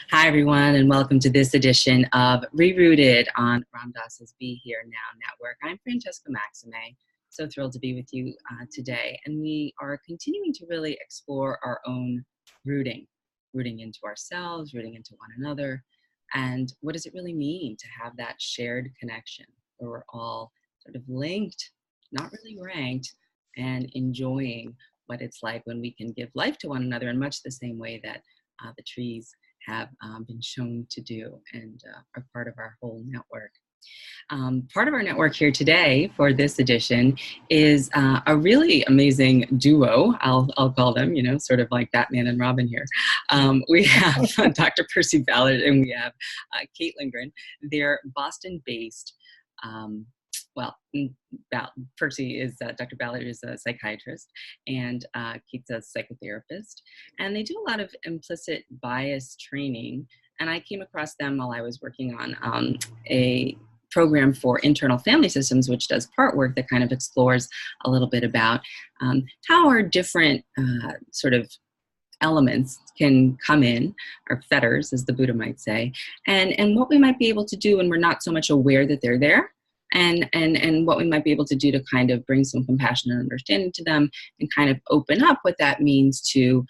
Hi, everyone, and welcome to this edition of ReRooted on Ram Dass's Be Here Now Network. I'm Francesca Maxime. So thrilled to be with you today. And we are continuing to really explore our own rooting into ourselves, rooting into one another. And what does it really mean to have that shared connection where we're all sort of linked, not really ranked, and enjoying what it's like when we can give life to one another in much the same way that the trees have been shown to do and are part of our whole network. Part of our network here today for this edition is a really amazing duo, I'll call them, sort of like Batman and Robin here. We have Dr. Percy Ballard and we have Kate Lingren. They're Boston-based. Percy is, Dr. Ballard is a psychiatrist and Kate's a psychotherapist. And they do a lot of implicit bias training. And I came across them while I was working on a program for internal family systems, which does part work that kind of explores a little bit about how our different sort of elements can come in, or fetters, as the Buddha might say, and what we might be able to do when we're not so much aware that they're there. And what we might be able to do to kind of bring some compassion and understanding to them and kind of open up what that means to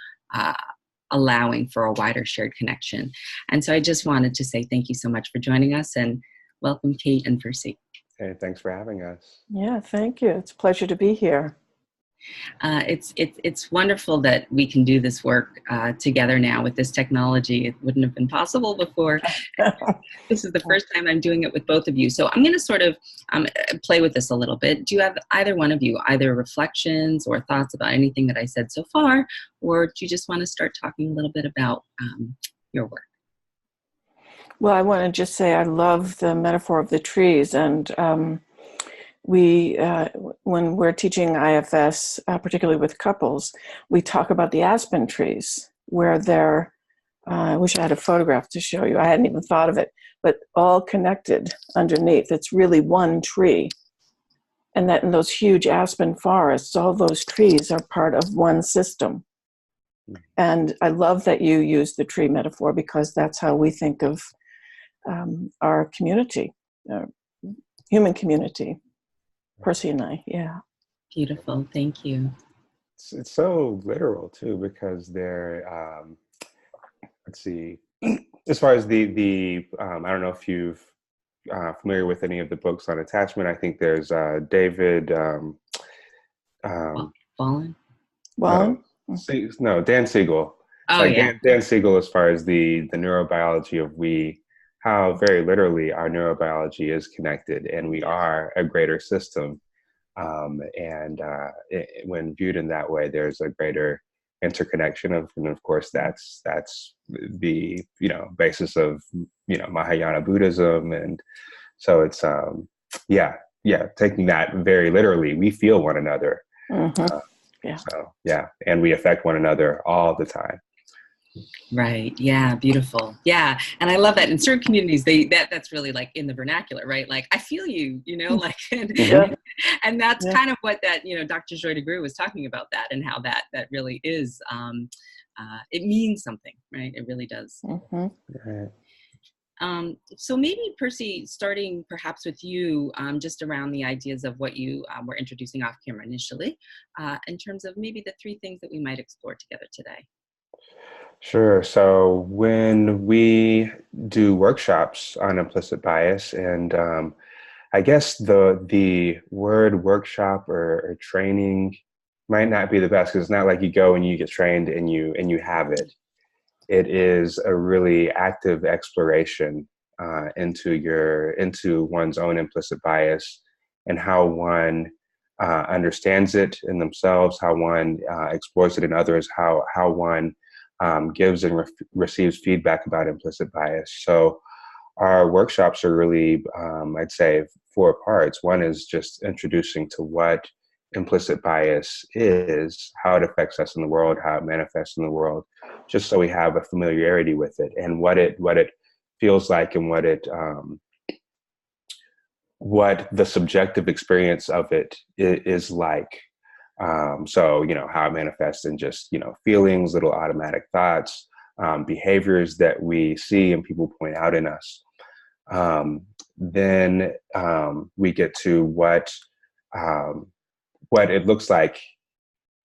allowing for a wider shared connection. And so I just wanted to say thank you so much for joining us and welcome Kate and Percy. Hey, thanks for having us. Yeah, thank you. It's a pleasure to be here. It's wonderful that we can do this work together now with this technology. It wouldn't have been possible before. This is the first time I'm doing it with both of you. So I'm going to sort of play with this a little bit. Do you have either one of you, either reflections or thoughts about anything that I said so far, or do you just want to start talking a little bit about your work? Well, I want to just say I love the metaphor of the trees, and we, when we're teaching IFS, particularly with couples, we talk about the aspen trees, where they're, I wish I had a photograph to show you. I hadn't even thought of it, but all connected underneath. It's really one tree. And that in those huge aspen forests, all those trees are part of one system. And I love that you use the tree metaphor because that's how we think of our community, human community. Percy and I, yeah. Beautiful, thank you. It's so literal too, because they're, let's see, as far as the I don't know if you've familiar with any of the books on attachment. I think there's David Wallen? No, Dan Siegel. Oh, yeah. Dan Siegel, as far as the neurobiology of how very literally our neurobiology is connected, and we are a greater system. When viewed in that way, there's a greater interconnection and of course, that's the basis of Mahayana Buddhism, and so it's taking that very literally, we feel one another. Mm-hmm. And we affect one another all the time. Right. Yeah. Beautiful. Yeah. And I love that in certain communities, that's really like in the vernacular, right? Like, I feel you, and that's kind of what that, Dr. Joy DeGruy was talking about that and how that really is, it means something, right? It really does. Mm-hmm. Right. So maybe Percy, starting perhaps with you, just around the ideas of what you were introducing off camera initially, in terms of maybe the three things that we might explore together today. Sure. So when we do workshops on implicit bias, and I guess the word workshop or training might not be the best, because it's not like you go and you get trained and you have it. It is a really active exploration into one's own implicit bias and how one understands it in themselves, how one explores it in others, how one gives and receives feedback about implicit bias. So our workshops are really, I'd say, 4 parts. One is just introducing to what implicit bias is, how it affects us in the world, how it manifests in the world, just so we have a familiarity with it and what it feels like and what the subjective experience of it is like. So, how it manifests in just, feelings, little automatic thoughts, behaviors that we see and people point out in us. Then we get to what it looks like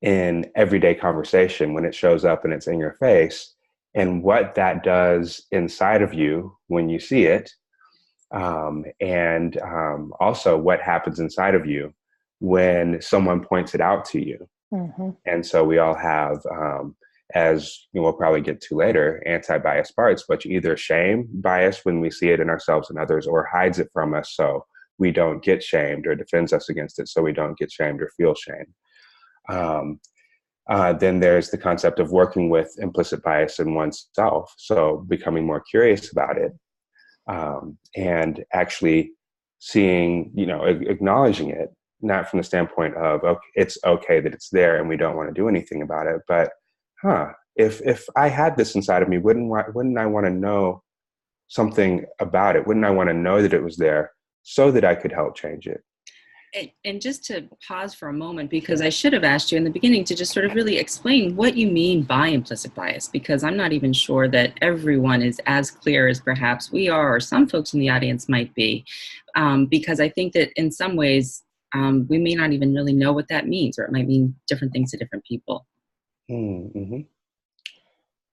in everyday conversation when it shows up and it's in your face, and what that does inside of you when you see it, and also what happens inside of you when someone points it out to you. Mm-hmm. And so we all have, as we'll probably get to later, anti-bias parts, which either shame bias when we see it in ourselves and others, or hides it from us so we don't get shamed, or defends us against it so we don't get shamed or feel shame. Then there's the concept of working with implicit bias in oneself. So becoming more curious about it, and actually seeing, acknowledging it, not from the standpoint of, okay, it's okay that it's there and we don't want to do anything about it, but if I had this inside of me, wouldn't I want to know something about it? Wouldn't I want to know that it was there so that I could help change it? And just to pause for a moment, because I should have asked you in the beginning to just sort of really explain what you mean by implicit bias, because I'm not even sure that everyone is as clear as perhaps we are, or some folks in the audience might be, because I think that in some ways we may not even really know what that means, or it might mean different things to different people. Mm-hmm.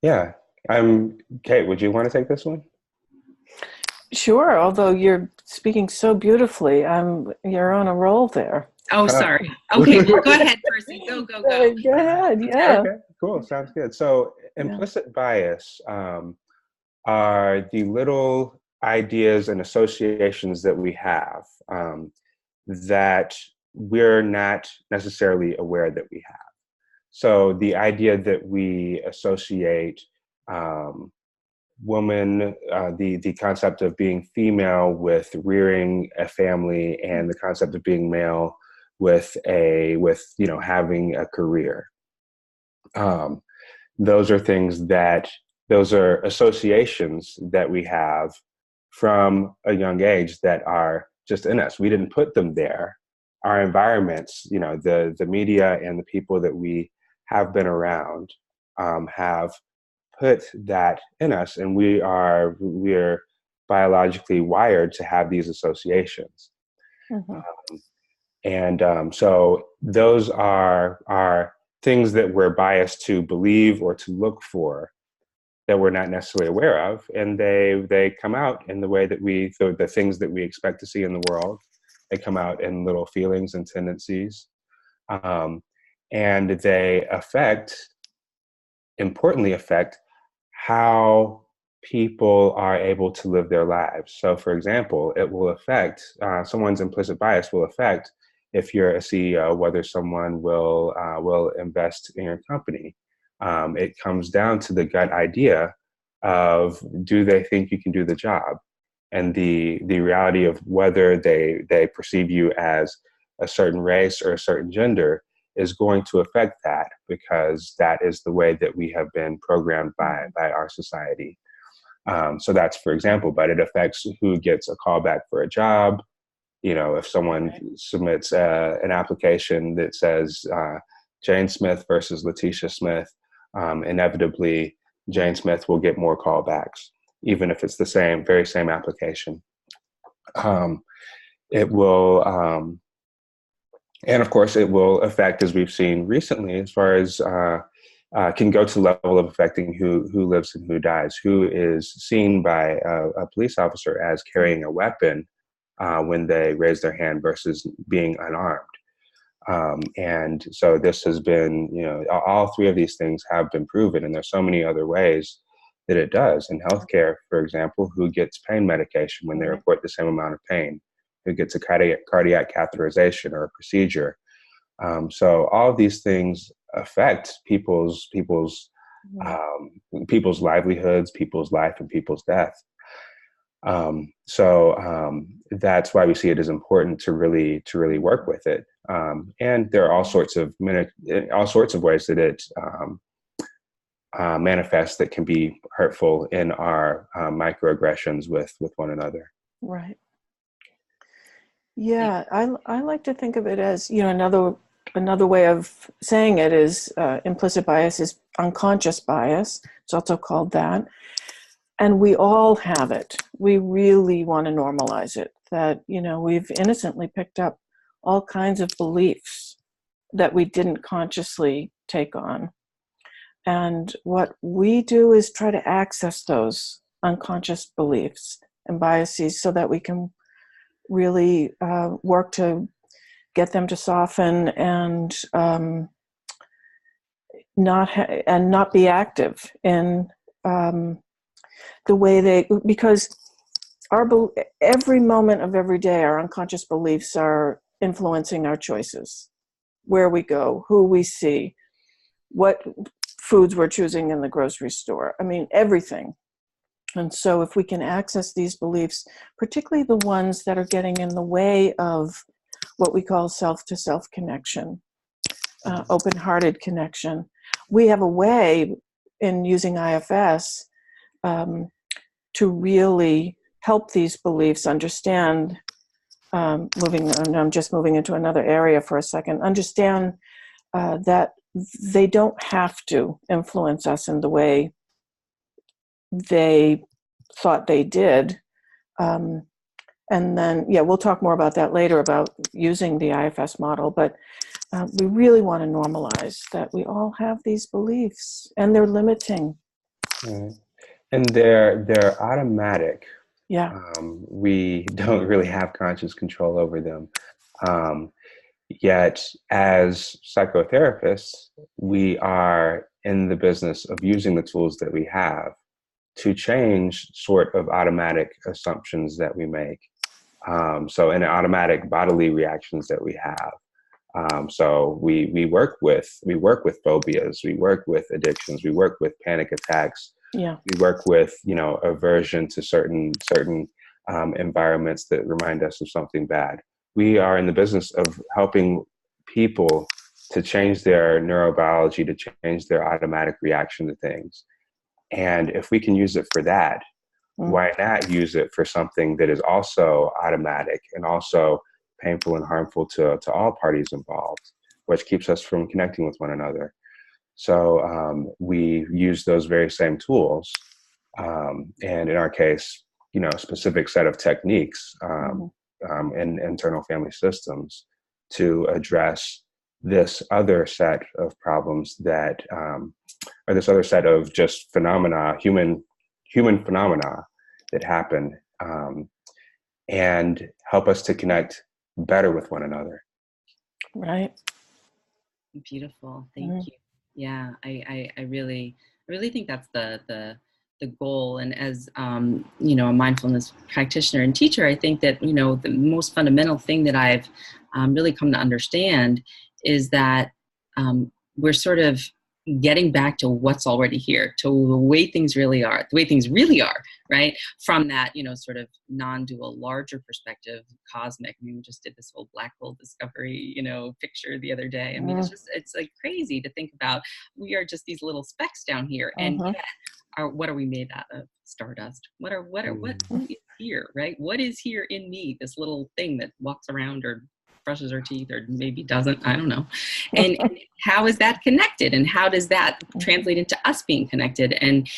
Yeah. Kate, would you want to take this one? Sure, although you're speaking so beautifully, you're on a roll there. Oh, sorry. Okay, well, go ahead, Percy. Go. Go ahead, yeah. Okay, cool. Sounds good. So implicit bias are the little ideas and associations that we have that we're not necessarily aware that we have. So the idea that we associate woman, the concept of being female with rearing a family, and the concept of being male with having a career. Those are associations that we have from a young age that are just in us. We didn't put them there. Our environments, the media and the people that we have been around have put that in us, and we're biologically wired to have these associations. Mm-hmm. So those are things that we're biased to believe or to look for that we're not necessarily aware of, and they come out in the way that the things that we expect to see in the world. They come out in little feelings and tendencies, and they importantly affect how people are able to live their lives. So, for example, it will affect someone's implicit bias will affect if you're a CEO, whether someone will invest in your company. It comes down to the gut idea of, do they think you can do the job? And the reality of whether they perceive you as a certain race or a certain gender is going to affect that, because that is the way that we have been programmed by our society. So that's, for example, but it affects who gets a call back for a job. If someone submits an application that says Jane Smith versus Letitia Smith, inevitably Jane Smith will get more callbacks, even if it's the very same application. It will, and of course, it will affect, as we've seen recently, as far as can go to the level of affecting who lives and who dies, who is seen by a police officer as carrying a weapon when they raise their hand versus being unarmed. And so this has been, all three of these things have been proven, and there's so many other ways that it does. In healthcare, for example, who gets pain medication when they report the same amount of pain, who gets a cardiac catheterization or a procedure. So all of these things affect people's livelihoods, people's life, and people's death. So that's why we see it as important to really work with it. And there are all sorts of ways that it manifests that can be hurtful in our microaggressions with one another. Right. Yeah, I like to think of it as, another another way of saying it is implicit bias is unconscious bias. It's also called that. And we all have it. We really want to normalize it, that, we've innocently picked up all kinds of beliefs that we didn't consciously take on. And what we do is try to access those unconscious beliefs and biases so that we can really work to get them to soften and not be active in the way because every moment of every day, our unconscious beliefs are influencing our choices, where we go, who we see, what foods we're choosing in the grocery store. I mean, everything. And so if we can access these beliefs, particularly the ones that are getting in the way of what we call self-to-self connection, open-hearted connection, we have a way in using IFS to really help these beliefs understand, I'm just moving into another area for a second, understand that they don't have to influence us in the way they thought they did. And then, we'll talk more about that later, about using the IFS model, but we really want to normalize that we all have these beliefs and they're limiting. Right. And they're automatic. Yeah. We don't really have conscious control over them. Yet, as psychotherapists, we are in the business of using the tools that we have to change sort of automatic assumptions that we make. And automatic bodily reactions that we have. So we work with phobias, we work with addictions, we work with panic attacks. Yeah. We work with, aversion to certain environments that remind us of something bad. We are in the business of helping people to change their neurobiology, to change their automatic reaction to things. And if we can use it for that, why not use it for something that is also automatic and also painful and harmful to all parties involved, which keeps us from connecting with one another. So we use those very same tools, and in our case, a specific set of techniques in internal family systems to address this other set of problems that, or this other set of just phenomena, human phenomena that happen, and help us to connect better with one another. Right. Beautiful. Thank you. Yeah, I really think that's the goal. And as a mindfulness practitioner and teacher, I think that the most fundamental thing that I've really come to understand is that we're sort of getting back to what's already here, to the way things really are, right? From that, sort of non-dual, larger perspective, cosmic. I mean, we just did this whole black hole discovery, picture the other day. I mean, it's like crazy to think about. We are just these little specks down here, and yet, what are we made out of? Stardust. What is here, right? What is here in me? This little thing that walks around or brushes her teeth or maybe doesn't, I don't know. And how is that connected? And how does that translate into us being connected? And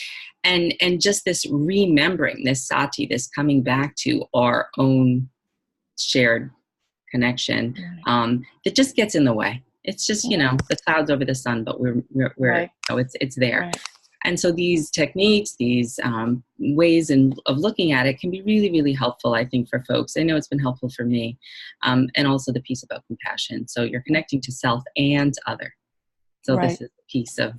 just this remembering, this sati, this coming back to our own shared connection, that just gets in the way. It's just, the clouds over the sun, but we're right. It's there. Right. And so these techniques, these ways of looking at it can be really, really helpful, I think, for folks. I know it's been helpful for me. And also the piece about compassion. So you're connecting to self and other. So This is a piece of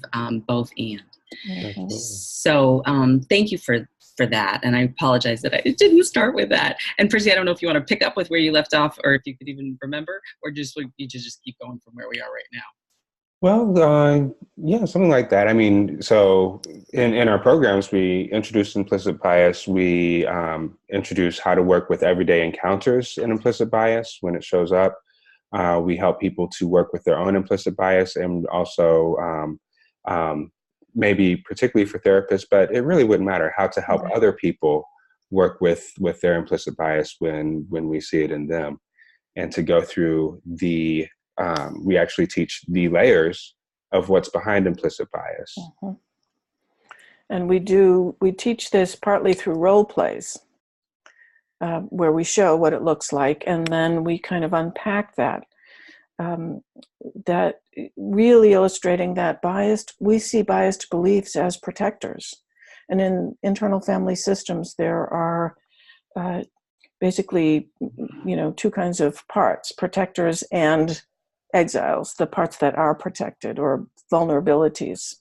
both and. Mm-hmm. So thank you for that. And I apologize that I didn't start with that. And Percy, I don't know if you want to pick up with where you left off or if you could even remember, or just you just keep going from where we are right now. Well, something like that. I mean, so in our programs, we introduce implicit bias. We introduce how to work with everyday encounters in implicit bias when it shows up. We help people to work with their own implicit bias, and also maybe particularly for therapists, but it really wouldn't matter, how to help other people work with their implicit bias when we see it in them, and to go through the we actually teach the layers of what's behind implicit bias. Mm-hmm. And we teach this partly through role plays, where we show what it looks like, and then we kind of unpack that. That really illustrating that we see biased beliefs as protectors. And in internal family systems, there are basically, two kinds of parts: protectors and exiles, the parts that are protected, or vulnerabilities.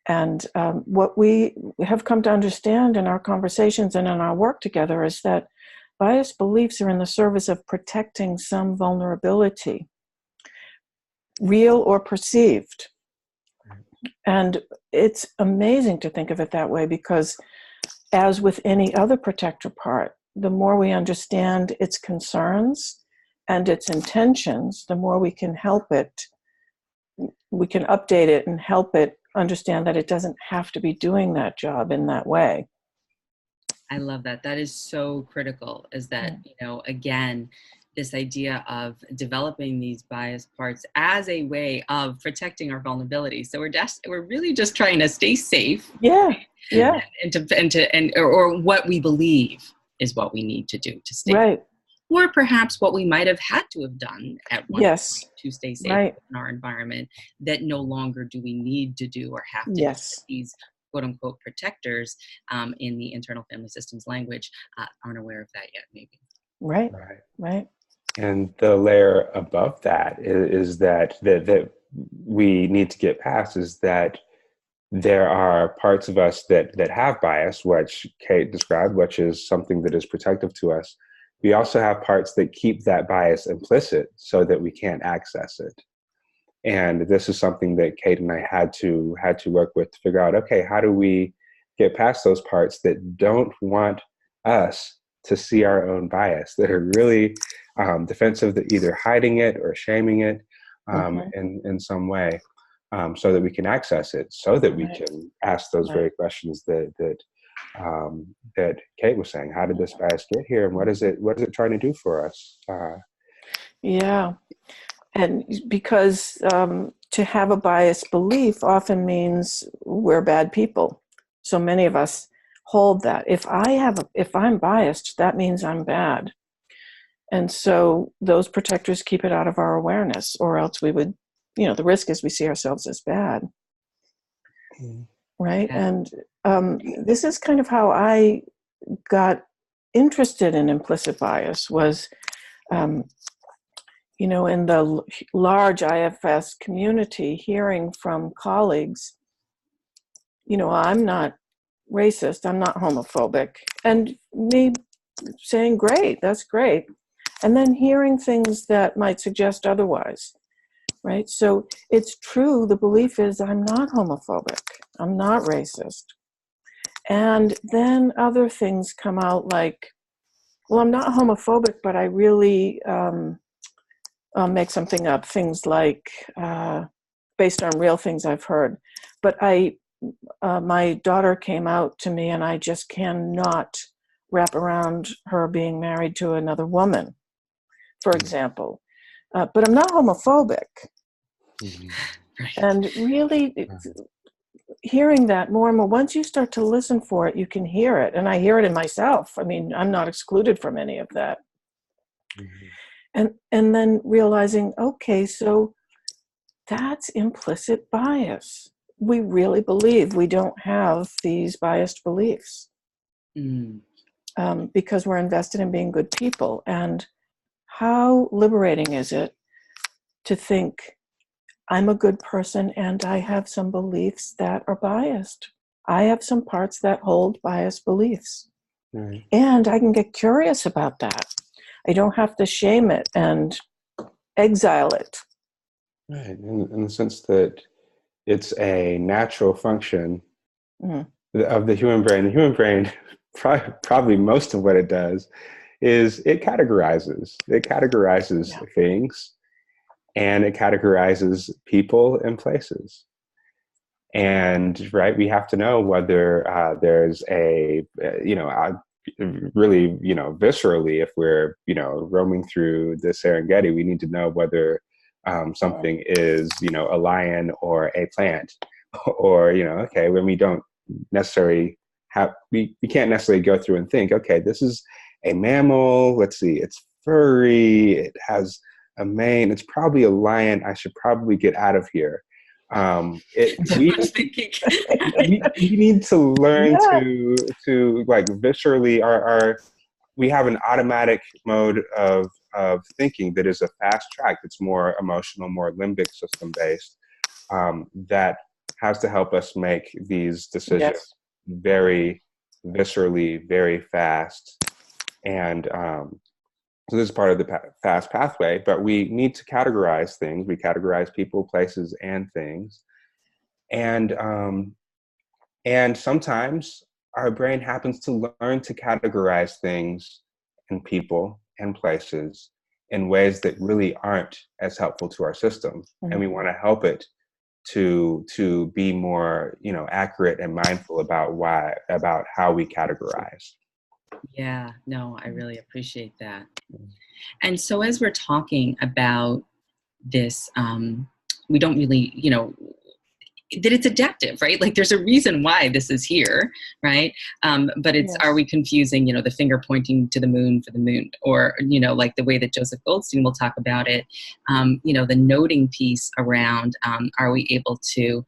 And what we have come to understand in our conversations and in our work together is that biased beliefs are in the service of protecting some vulnerability, real or perceived. And it's amazing to think of it that way, because as with any other protector part, the more we understand its concerns and its intentions, the more we can help it, we can update it and help it understand that it doesn't have to be doing that job in that way. I love that. That is so critical, is that, again, this idea of developing these biased parts as a way of protecting our vulnerabilities. So we're really just trying to stay safe. Yeah. Yeah. Or what we believe is what we need to do to stay right. safe. Or perhaps what we might have had to have done at one yes. point to stay safe right. in our environment, that no longer do we need to do or have to yes. do. These quote unquote protectors in the internal family systems language aren't aware of that yet, maybe. Right. Right. Right. And the layer above that is that we need to get past is that there are parts of us that have bias, which Kate described, which is something that is protective to us. We also have parts that keep that bias implicit so that we can't access it. And this is something that Kate and I had to work with to figure out, okay, how do we get past those parts that don't want us to see our own bias, that are really defensive, that either hiding it or shaming it in some way, so that we can access it, so that we can ask those very questions that Kate was saying. How did this bias get here, and what is it trying to do for us? Yeah. And because to have a biased belief often means we're bad people. So many of us hold that. If I'm biased, that means I'm bad. And so those protectors keep it out of our awareness, or else we would, the risk is we see ourselves as bad. Right. Yeah. And this is kind of how I got interested in implicit bias, was, in the large IFS community, hearing from colleagues, I'm not racist, I'm not homophobic, and me saying, great, that's great. And then hearing things that might suggest otherwise, right? So it's true, the belief is I'm not homophobic, I'm not racist. And then other things come out like, well, I'm not homophobic, but I really, I'll make something up, things like, based on real things I've heard. But my daughter came out to me, and I just cannot wrap around her being married to another woman, for example. But I'm not homophobic. Right. And really hearing that more and more, once you start to listen for it, you can hear it. And I hear it in myself. I mean, I'm not excluded from any of that. And then realizing, okay, so that's implicit bias. We really believe we don't have these biased beliefs because we're invested in being good people. And how liberating is it to think, I'm a good person and I have some beliefs that are biased. I have some parts that hold biased beliefs. Right. And I can get curious about that. I don't have to shame it and exile it. Right, in the sense that it's a natural function of the human brain. The human brain, probably most of what it does is it categorizes. It categorizes things, and it categorizes people and places. And right, we have to know whether there's really, viscerally, if we're, roaming through the Serengeti, we need to know whether something is, a lion or a plant, or, okay, when we don't necessarily we can't necessarily go through and think, okay, this is a mammal. Let's see, it's furry. It has a mane. It's probably a lion. I should probably get out of here. We need to learn to like viscerally we have an automatic mode of thinking that is a fast track. It's more emotional, more limbic system based, that has to help us make these decisions very viscerally, very fast. And so this is part of the fast pathway, but we need to categorize things. We categorize people, places, and things. And sometimes our brain happens to learn to categorize things and people and places in ways that really aren't as helpful to our system. Mm-hmm. And we want to help it to be more, accurate and mindful about how we categorize. Yeah, no, I really appreciate that. And so as we're talking about this, we don't really, that it's adaptive, right? Like there's a reason why this is here, right? But are we confusing, the finger pointing to the moon for the moon, or, like the way that Joseph Goldstein will talk about it, the noting piece around, are we able to,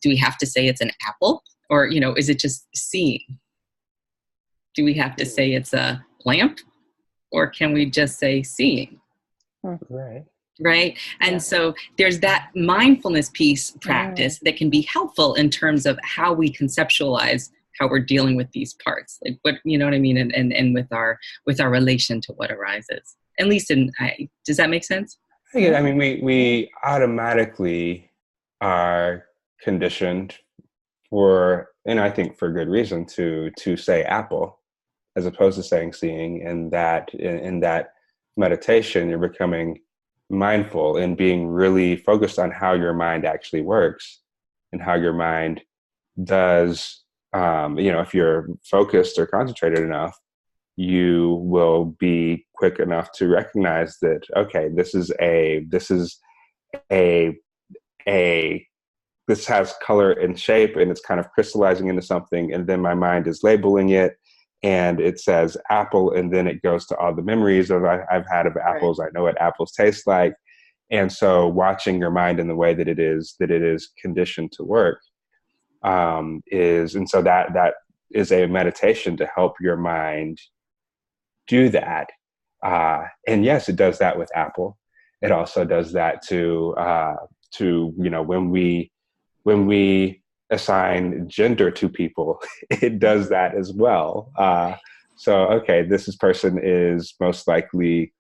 do we have to say it's an apple, or, is it just seeing? Do we have to say it's a lamp, or can we just say seeing? Right. Right. And so there's that mindfulness piece practice that can be helpful in terms of how we conceptualize how we're dealing with these parts, like what, you know what I mean? And with our relation to what arises, at least does that make sense? I mean, we automatically are conditioned and I think for good reason to say apple, as opposed to saying seeing, and that in that meditation, you're becoming mindful and being really focused on how your mind actually works and how your mind does, if you're focused or concentrated enough, you will be quick enough to recognize that, okay, this has color and shape, and it's kind of crystallizing into something, and then my mind is labeling it, and it says apple, and then it goes to all the memories I've had of apples. Right. I know what apples taste like. And so watching your mind in the way that it is conditioned to work, and so that is a meditation to help your mind do that. And yes, it does that with apple. It also does that to when we assign gender to people, it does that as well. So, okay, this person is most likely,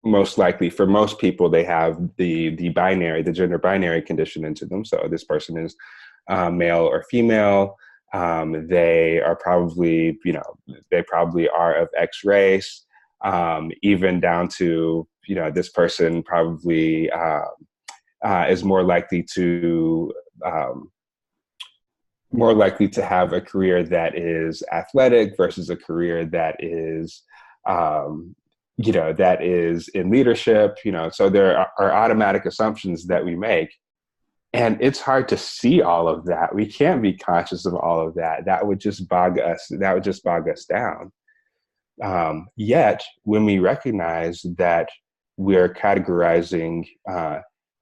most likely for most people, they have the gender binary condition into them. So this person is male or female. They are probably, they probably are of X race, even down to, this person probably is more likely to have a career that is athletic versus a career that is, that is in leadership. So there are automatic assumptions that we make, and it's hard to see all of that. We can't be conscious of all of that. That would just bog us down. Yet, when we recognize that we're categorizing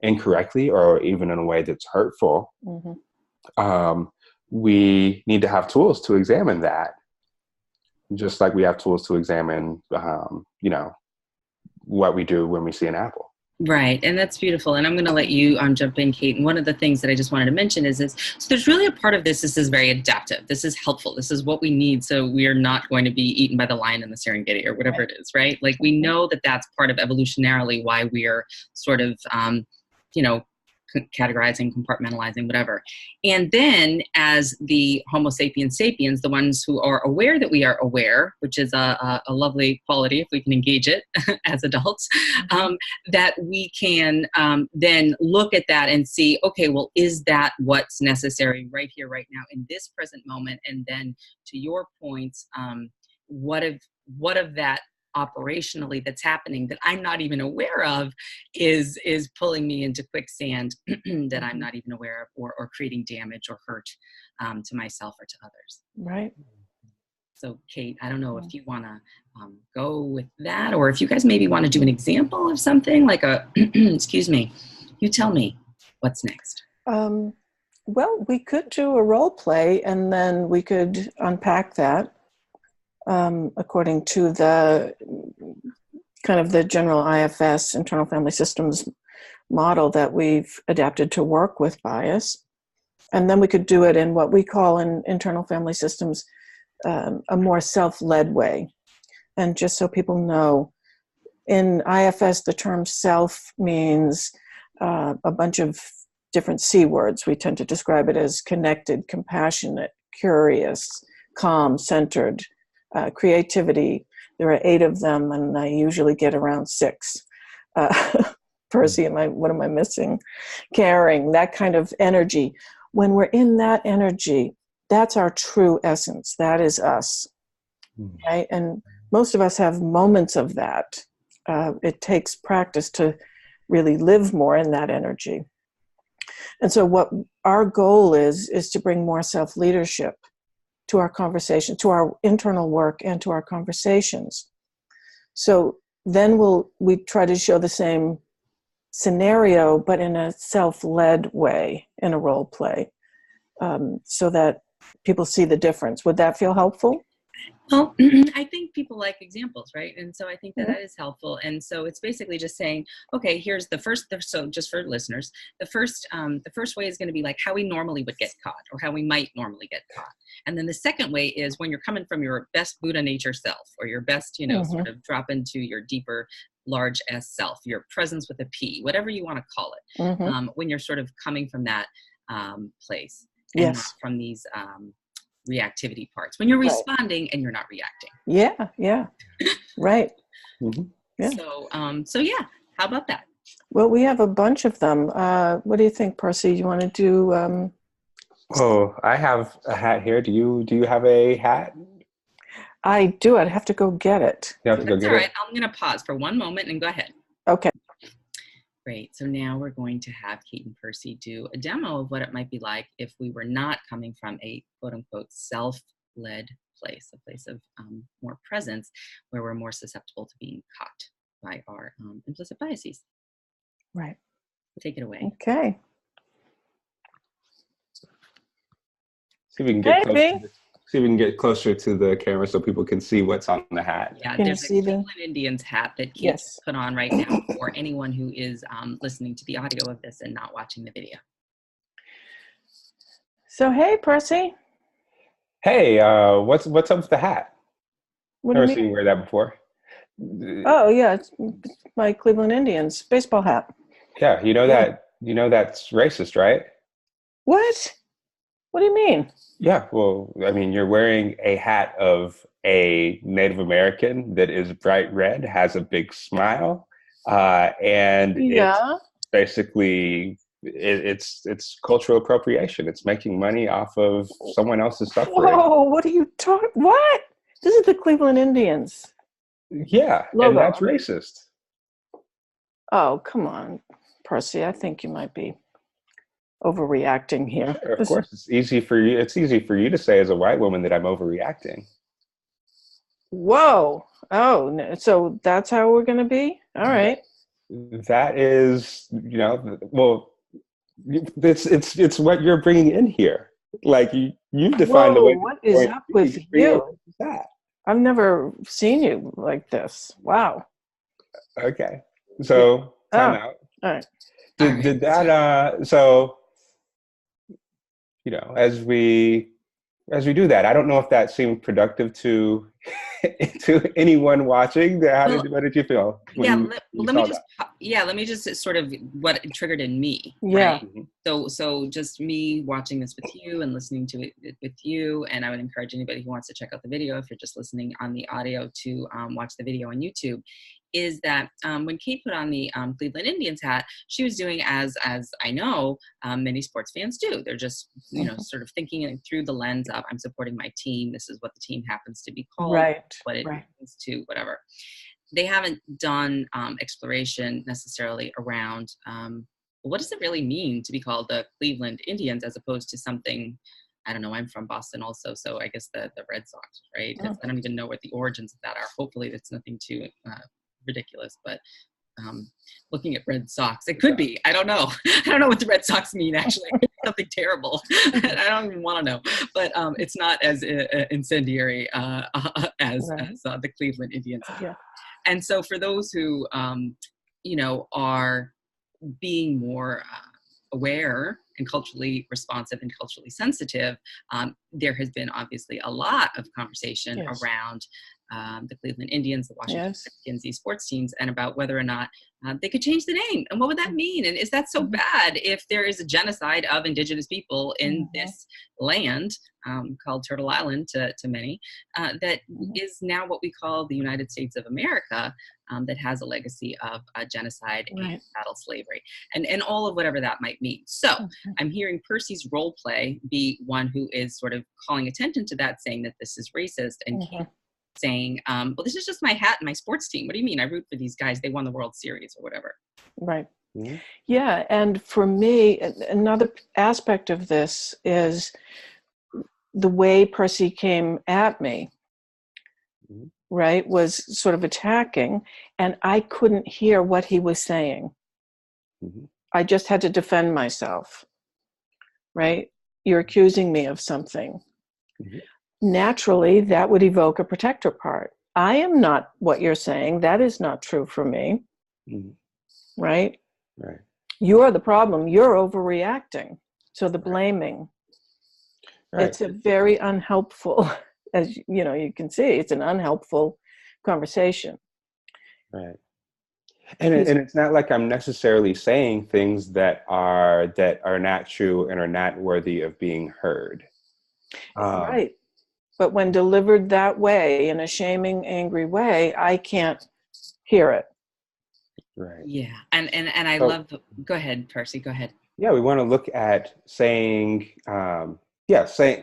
incorrectly, or even in a way that's hurtful, we need to have tools to examine that, just like we have tools to examine, what we do when we see an apple. Right. And that's beautiful. And I'm going to let you jump in, Kate. And one of the things that I just wanted to mention is this. So there's really a part of this. This is very adaptive. This is helpful. This is what we need. So we are not going to be eaten by the lion in the Serengeti or whatever it is, right? Like we know that that's part of evolutionarily why we are sort of, categorizing, compartmentalizing, whatever. And then as the Homo sapiens sapiens, the ones who are aware that we are aware, which is a lovely quality if we can engage it as adults, that we can then look at that and see, okay, well, is that what's necessary right here, right now, in this present moment? And then to your points, what of that operationally that's happening that I'm not even aware of is pulling me into quicksand that I'm not even aware of, or creating damage or hurt to myself or to others. Right. So Kate, I don't know if you want to go with that, or if you guys maybe want to do an example of something like a, excuse me, you tell me what's next. Well, we could do a role play and then we could unpack that according to the kind of the general IFS, internal family systems model that we've adapted to work with bias. And then we could do it in what we call in internal family systems a more self-led way. And just so people know, in IFS, the term self means a bunch of different C words. We tend to describe it as connected, compassionate, curious, calm, centered, creativity. There are 8 of them, and I usually get around 6. Percy, what am I missing? Caring, that kind of energy. When we're in that energy, that's our true essence. That is us, right? And most of us have moments of that. It takes practice to really live more in that energy. And so what our goal is to bring more self-leadership to our conversation, to our internal work and to our conversations. So then we try to show the same scenario, but in a self-led way, in a role play, so that people see the difference. Would that feel helpful? Well, I think people like examples, right? And so I think that is helpful. And so it's basically just saying, okay, here's the first, so just for listeners, the first way is going to be like how we normally would get caught, or how we might normally get caught. And then the second way is when you're coming from your best Buddha nature self, or your best, sort of drop into your deeper, large S self, your presence with a P, whatever you want to call it, when you're sort of coming from that place, and not from these reactivity parts, when you're responding and you're not reacting. Yeah. Right. Yeah. So yeah, how about that? Well, we have a bunch of them. What do you think, Percy? You want to do? Oh, I have a hat here. Do you have a hat? I do. I'd have to go get it. You have to go get it? All right. I'm going to pause for one moment and go ahead. Okay. Great. So now we're going to have Kate and Percy do a demo of what it might be like if we were not coming from a quote unquote self-led place, a place of more presence, where we're more susceptible to being caught by our implicit biases. Right. Take it away. Okay. See if we can get closer to the camera so people can see what's on the hat. Yeah, there's a Cleveland Indians hat that Kate put on right now for anyone who is listening to the audio of this and not watching the video. So, hey, Percy. Hey, what's up with the hat? Never seen you wear that before. Oh yeah, it's my Cleveland Indians baseball hat. Yeah, that's racist, right? What? What do you mean? Yeah, well, I mean, you're wearing a hat of a Native American that is bright red, has a big smile, and it's basically it's cultural appropriation. It's making money off of someone else's suffering. Whoa, what are you talking? What? This is the Cleveland Indians. Yeah, logo. And that's racist. Oh, come on, Percy. I think you might be overreacting here. Of course, it's easy for you. It's easy for you to say as a white woman that I'm overreacting. Whoa! Oh, so that's how we're going to be? All right. That is, well, it's what you're bringing in here. Like you've defined the way. What is up with you? That I've never seen you like this. Wow. Okay, so time out. All right. Did that? So. As we do that, I don't know if that seemed productive to anyone watching. What did you feel? Let me just sort of what it triggered in me. Yeah. Right? So just me watching this with you and listening to it with you, and I would encourage anybody who wants to check out the video, if you're just listening on the audio, to watch the video on YouTube. Is that when Kate put on the Cleveland Indians hat, she was doing as I know many sports fans do. They're just sort of thinking it through the lens of, I'm supporting my team. This is what the team happens to be called. Right. What it means to whatever. they haven't done exploration necessarily around what does it really mean to be called the Cleveland Indians as opposed to something, I don't know, I'm from Boston also, so I guess the Red Sox, right? I don't even know what the origins of that are. Hopefully it's nothing too ridiculous, but looking at Red Sox, it could be, I don't know. I don't know what the Red Sox mean, actually. It could be something terrible. I don't even want to know, but it's not as incendiary as the Cleveland Indians. Yeah. And so for those who, are being more aware and culturally responsive and culturally sensitive, there has been obviously a lot of conversation around the Cleveland Indians, the Washington Redskins, these sports teams, and about whether or not they could change the name. And what would that mean? And is that so bad if there is a genocide of indigenous people in this land called Turtle Island to many, that is now what we call the United States of America, that has a legacy of genocide and chattel slavery and all of whatever that might mean. So I'm hearing Percy's role play be one who is sort of calling attention to that, saying that this is racist, and saying, well, this is just my hat and my sports team. What do you mean? I root for these guys. They won the World Series or whatever. Right. Yeah. And for me, another aspect of this is the way Percy came at me, right, was sort of attacking, and I couldn't hear what he was saying. I just had to defend myself, right? You're accusing me of something. Naturally, that would evoke a protector part. I am not what you're saying. That is not true for me. Right? Right. You're the problem. You're overreacting. So the blaming. Right. It's a very unhelpful, as you can see, it's an unhelpful conversation. Right. And it's not like I'm necessarily saying things that are not true and are not worthy of being heard. Right. But when delivered that way, in a shaming, angry way, I can't hear it. Right. Yeah. And I love go ahead, Percy, go ahead. Yeah, we want to look at saying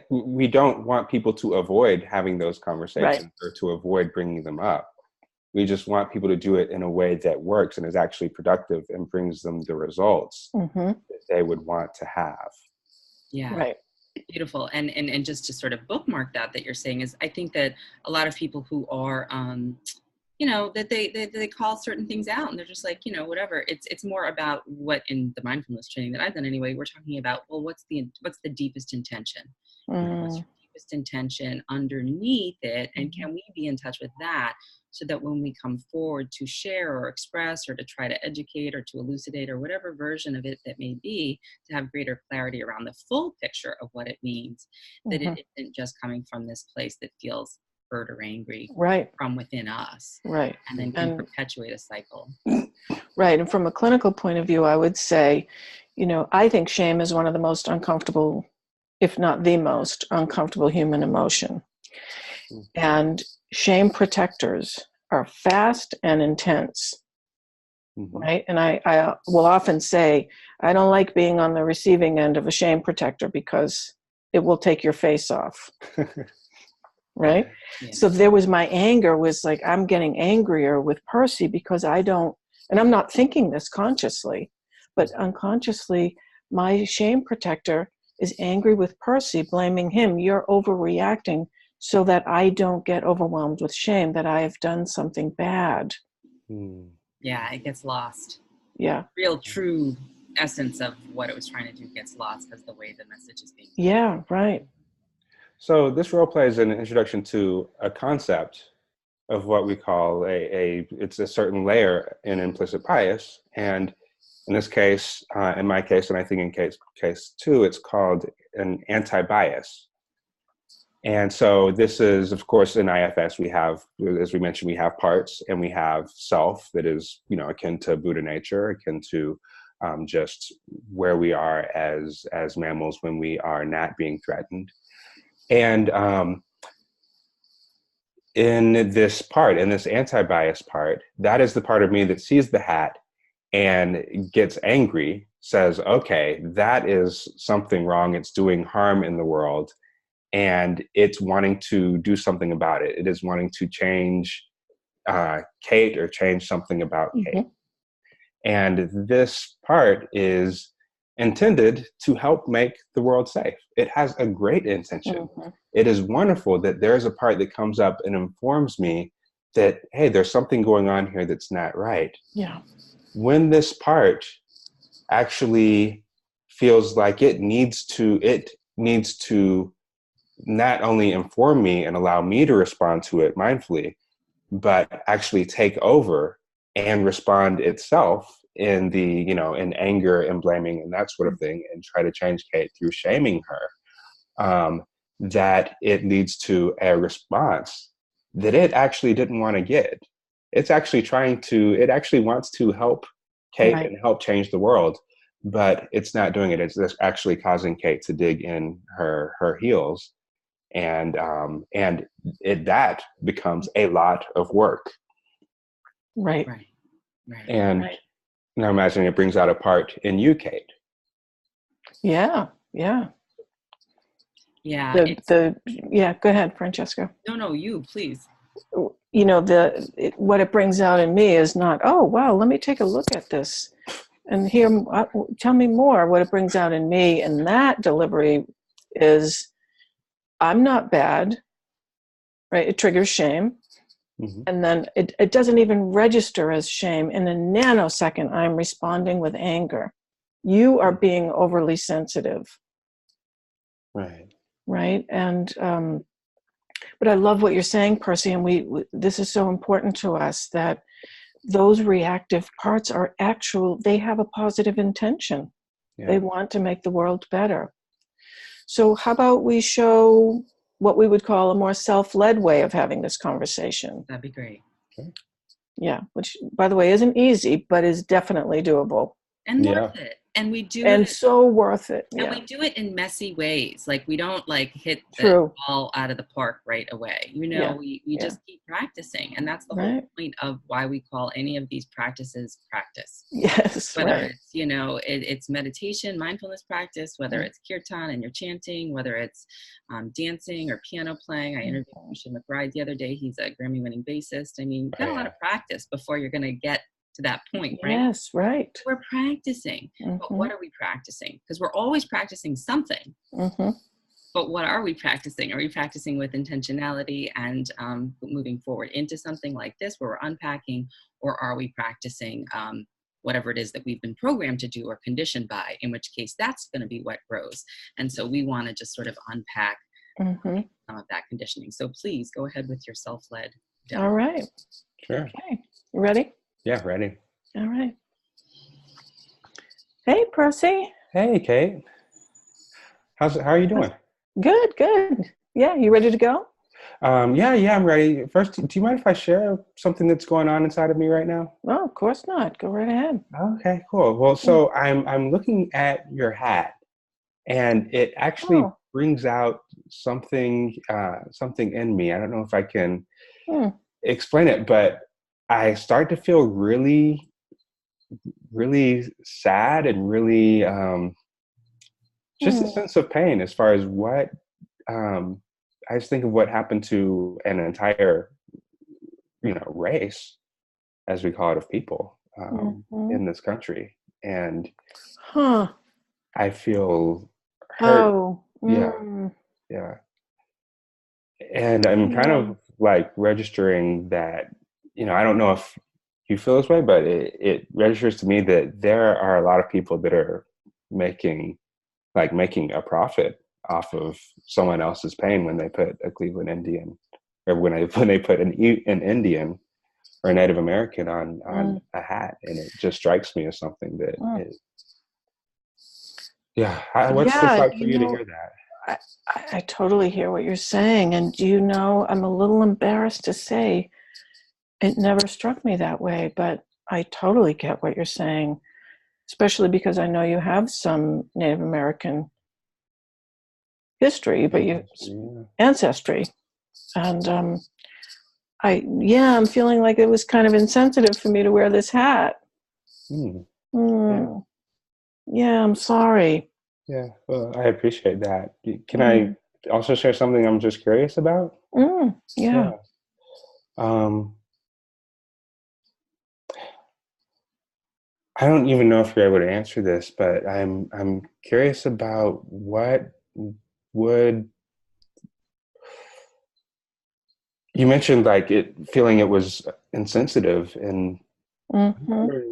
we don't want people to avoid having those conversations or to avoid bringing them up. We just want people to do it in a way that works and is actually productive and brings them the results that they would want to have. Yeah. Right. Beautiful. And just to sort of bookmark that you're saying is, I think that a lot of people who are, that they call certain things out and they're just like, whatever. It's more about what, in the mindfulness training that I've done anyway, we're talking about, well, what's the deepest intention? What's your deepest intention underneath it? And can we be in touch with that so that when we come forward to share or express or to try to educate or to elucidate or whatever version of it that may be, to have greater clarity around the full picture of what it means, that it isn't just coming from this place that feels hurt or angry from within us, and then can perpetuate a cycle. Right. And from a clinical point of view, I would say, I think shame is one of the most uncomfortable, if not the most uncomfortable human emotion. And shame protectors are fast and intense, right? And I will often say, I don't like being on the receiving end of a shame protector because it will take your face off, right? Yes. So there was my anger was like, I'm getting angrier with Percy because I don't, and I'm not thinking this consciously, but unconsciously, my shame protector is angry with Percy, blaming him. You're overreacting, so that I don't get overwhelmed with shame that I have done something bad. Yeah, it gets lost. Yeah. Real true essence of what it was trying to do gets lost because the way the message is being told. Yeah, right. So this role play is an introduction to a concept of what we call it's a certain layer in implicit bias. And in this case, in my case, and I think in case 2, it's called an anti-bias. And so this is, of course, in IFS, we have, as we mentioned, we have parts and we have self that is, akin to Buddha nature, akin to just where we are as mammals when we are not being threatened. And in this anti-bias part, that is the part of me that sees the hat and gets angry, says, okay, that is something wrong. It's doing harm in the world. And it's wanting to do something about it. It is wanting to change Kate or change something about Mm-hmm. Kate. And this part is intended to help make the world safe. It has a great intention. Mm-hmm. It is wonderful that there's a part that comes up and informs me that, hey, there's something going on here that's not right. Yeah. When this part actually feels like it needs to not only inform me and allow me to respond to it mindfully, but actually take over and respond itself in in anger and blaming and that sort of thing, and try to change Kate through shaming her, that it leads to a response that it actually didn't want to get. It actually wants to help Kate Right. and help change the world, but it's not doing it. It's just actually causing Kate to dig in her heels. And that becomes a lot of work. Right. And Right. now imagine it brings out a part in you, Kate. Yeah. Yeah. Yeah. Go ahead, Francesca. No, you please. What it brings out in me is not, oh wow, let me take a look at this and tell me more. What it brings out in me and that delivery is, I'm not bad, right? It triggers shame. Mm-hmm. And then it doesn't even register as shame. In a nanosecond, I'm responding with anger. You are being overly sensitive. Right. And, but I love what you're saying, Percy, and this is so important to us, that those reactive parts are they have a positive intention. Yeah. They want to make the world better. So how about we show what we would call a more self-led way of having this conversation? That'd be great. Okay. Yeah, which, by the way, isn't easy, but is definitely doable. And worth it. And we do and so worth it. And we do it in messy ways. Like, we don't hit True. the ball out of the park right away. We just keep practicing. And that's the whole point of why we call any of these practices practice. Yes. Whether it's, it's meditation, mindfulness practice, whether it's kirtan and you're chanting, whether it's dancing or piano playing. I interviewed Christian McBride the other day. He's a Grammy-winning bassist. I mean, you've got a lot of practice before you're going to get to that point, right? Yes, right. We're practicing. But what are we practicing? Because we're always practicing something. But what are we practicing? Are we practicing with intentionality and moving forward into something like this where we're unpacking, or are we practicing whatever it is that we've been programmed to do or conditioned by, in which case that's going to be what grows. And so we want to just sort of unpack some of that conditioning. So please go ahead with your self-led demo. All right. Sure. Okay. You ready? Yeah, ready. All right. Hey, Percy. Hey, Kate. How are you doing? Good. Yeah, you ready to go? Yeah, I'm ready. First, do you mind if I share something that's going on inside of me right now? No, of course not. Go right ahead. Okay, cool. Well, so I'm looking at your hat, and it actually brings out something in me. I don't know if I can explain it, but I start to feel really, really sad and really just a sense of pain as far as what I just think of what happened to an entire race, as we call it, of people in this country, and I feel hurt. Yeah, and I'm kind of like registering that. I don't know if you feel this way, but it registers to me that there are a lot of people that are making a profit off of someone else's pain when they put a Cleveland Indian, or when they put an Indian or a Native American on a hat, and it just strikes me as something that is. Yeah, what's this like for you to hear that? I totally hear what you're saying, and I'm a little embarrassed to say it never struck me that way, but I totally get what you're saying, especially because I know you have some Native American history, but ancestry. And I'm feeling like it was kind of insensitive for me to wear this hat. Yeah, I'm sorry. Yeah, well, I appreciate that. Can I also share something I'm just curious about? Yeah. I don't even know if you're able to answer this, but I'm curious about what would, you mentioned like it feeling it was insensitive, and I'm Mm-hmm. wondering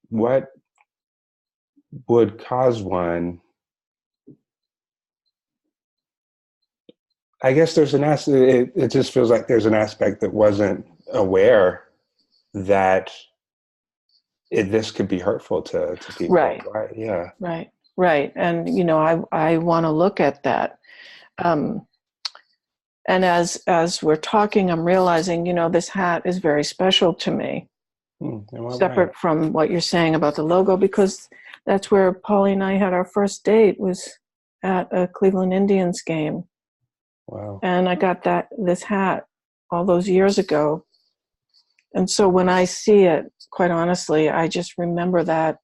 what would cause one. I guess there's an aspect, it just feels like there's an aspect that wasn't aware that this could be hurtful to people. Right, Right? Yeah. right, right. And, I want to look at that. Um, and as we're talking, I'm realizing, this hat is very special to me, In what way? separate from what you're saying about the logo, because that's where Polly and I had our first date, was at a Cleveland Indians game. Wow. And I got this hat all those years ago. And so when I see it, quite honestly, I just remember that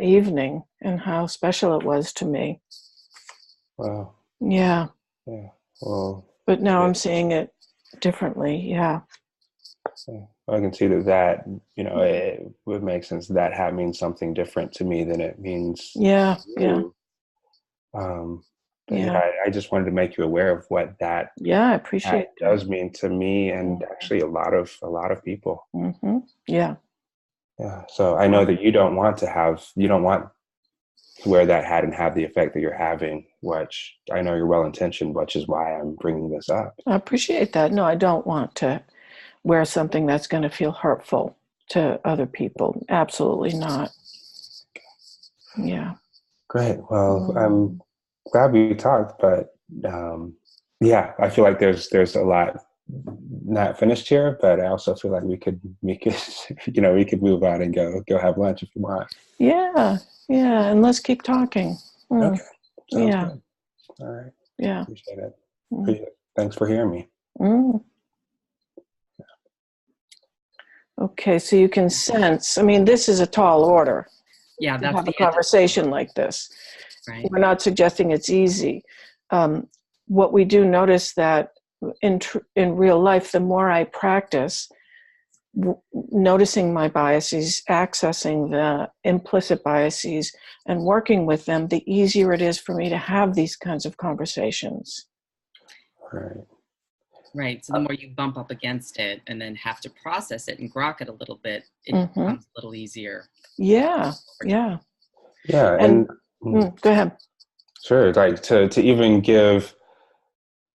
evening and how special it was to me. Wow. Yeah. Yeah. Well, But now yeah. I'm seeing it differently. Yeah. I can see that, it would make sense that hat means something different to me than it means Yeah. to Yeah. you. But Yeah. yeah, I just wanted to make you aware of what that Yeah. I appreciate hat does mean to me, and that. actually a lot of people. Mm-hmm. Yeah. Yeah. So I know that you don't want to wear that hat and have the effect that you're having, which I know you're well intentioned, which is why I'm bringing this up. I appreciate that. No, I don't want to wear something that's going to feel hurtful to other people. Absolutely not. Yeah. Great. Well, I'm glad we talked, but yeah, I feel like there's a lot not finished here, but I also feel like we could we could move on and go have lunch if you want. Yeah. Yeah. And let's keep talking. Okay. Sounds Yeah. good. All right. Yeah. Appreciate it. Mm. Thanks for hearing me. Mm. Okay, so you can sense, this is a tall order Yeah, to that's have a the end of conversation like this. right. We're not suggesting it's easy. What we do notice that in real life, the more I practice noticing my biases, accessing the implicit biases, and working with them, the easier it is for me to have these kinds of conversations. Right. Right. So the more you bump up against it and then have to process it and grok it a little bit, it Mm-hmm. becomes a little easier. Yeah. Yeah. Yeah. And go ahead. Sure. Like to even give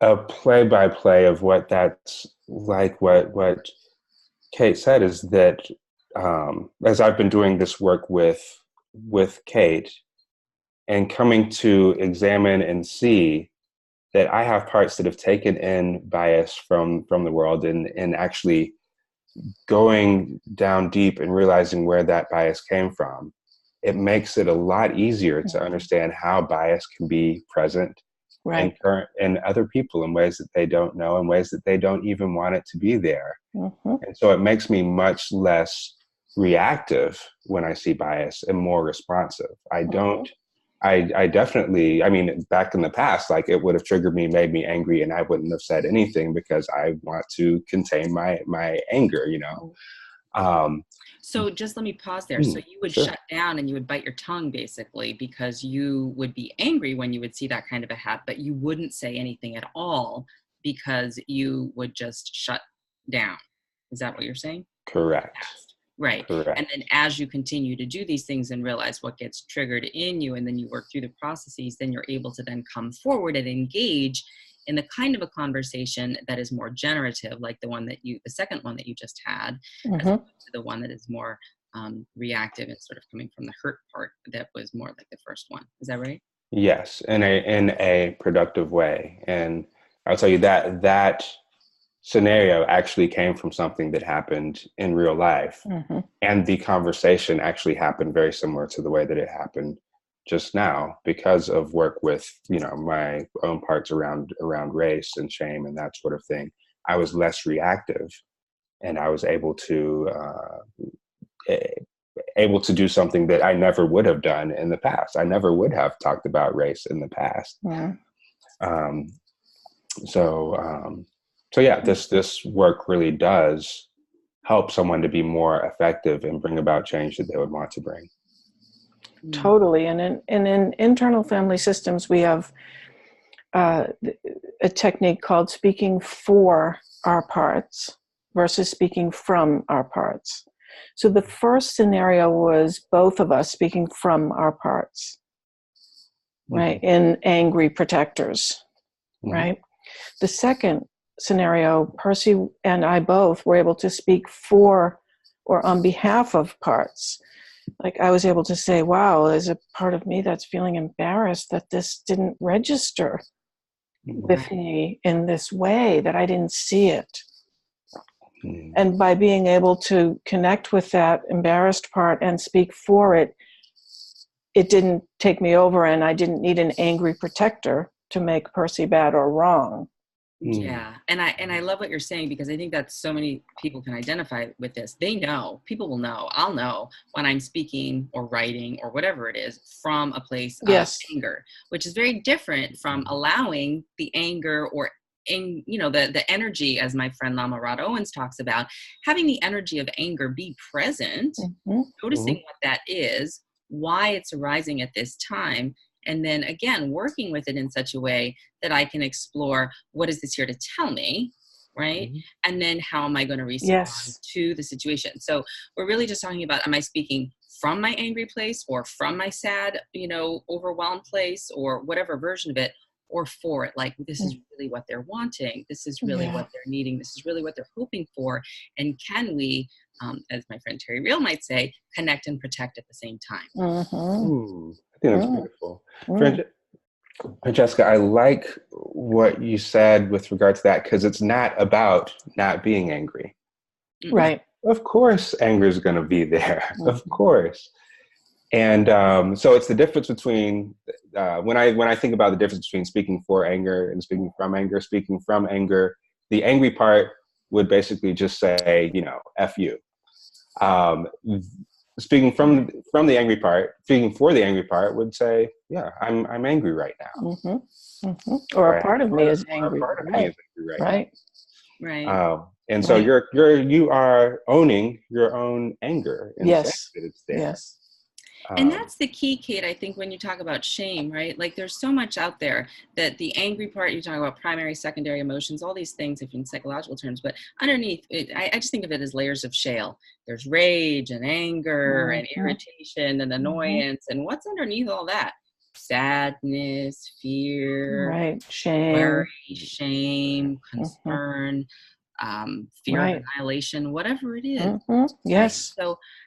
a play-by-play of what that's like, what Kate said is that as I've been doing this work with Kate and coming to examine and see that I have parts that have taken in bias from the world, and actually going down deep and realizing where that bias came from, it makes it a lot easier to understand how bias can be present Right. in other people in ways that they don't know, in ways that they don't even want it to be there. Mm-hmm. And so it makes me much less reactive when I see bias and more responsive. I definitely, back in the past, like it would have triggered me, made me angry, and I wouldn't have said anything because I want to contain my anger, So just let me pause there. So you would sure. shut down and you would bite your tongue basically because you would be angry when you would see that kind of a hat, but you wouldn't say anything at all because you would just shut down. Is that what you're saying? Correct. Right. Correct. And then as you continue to do these things and realize what gets triggered in you, and then you work through the processes, then you're able to then come forward and engage in the kind of a conversation that is more generative, like the second one that you just had, as opposed to the one that is more reactive and sort of coming from the hurt part that was more like the first one. Is that right? Yes, in a productive way. And I'll tell you that scenario actually came from something that happened in real life. Mm-hmm. And the conversation actually happened very similar to the way that it happened just now, because of work with, my own parts around race and shame and that sort of thing. I was less reactive, and I was able to do something that I never would have done in the past. I never would have talked about race in the past. So yeah, this work really does help someone to be more effective and bring about change that they would want to bring. Totally. And in internal family systems, we have a technique called speaking for our parts versus speaking from our parts. So the first scenario was both of us speaking from our parts, right? In angry protectors, right? The second scenario, Percy and I both were able to speak for or on behalf of parts. Like I was able to say, wow, there's a part of me that's feeling embarrassed that this didn't register with me in this way, that I didn't see it. And by being able to connect with that embarrassed part and speak for it, it didn't take me over, and I didn't need an angry protector to make Percy bad or wrong. Yeah. And I love what you're saying, because I think that so many people can identify with this. They know, people will know, I'll know when I'm speaking or writing or whatever it is from a place of anger, which is very different from allowing the anger or the energy, as my friend Lama Rod Owens talks about, having the energy of anger be present, noticing what that is, why it's arising at this time, and then again, working with it in such a way that I can explore, what is this here to tell me, right? And then how am I going to respond to the situation? So we're really just talking about, am I speaking from my angry place or from my sad, overwhelmed place, or whatever version of it, or for it, like, this is really what they're wanting. This is really what they're needing. This is really what they're hoping for. And can we, as my friend Terry Real might say, connect and protect at the same time? Ooh, I think that's beautiful. Francesca, I like what you said with regard to that, because it's not about not being angry. Right. Of course, anger is going to be there. Of course. And so it's the difference between, when I think about the difference between speaking for anger and speaking from anger, the angry part would basically just say, F you. Speaking from the angry part, speaking for the angry part would say, yeah, I'm angry right now. Or a part of me is angry. Right. And so you are owning your own anger and saying that it's there. Yes. And that's the key, Kate, I think, when you talk about shame, right? Like, there's so much out there that the angry part, you talk about primary, secondary emotions, all these things, if in psychological terms, but underneath it, I just think of it as layers of shale. There's rage and anger and irritation and annoyance. And what's underneath all that? Sadness, fear, worry, shame, concern, fear of annihilation, whatever it is. Yes.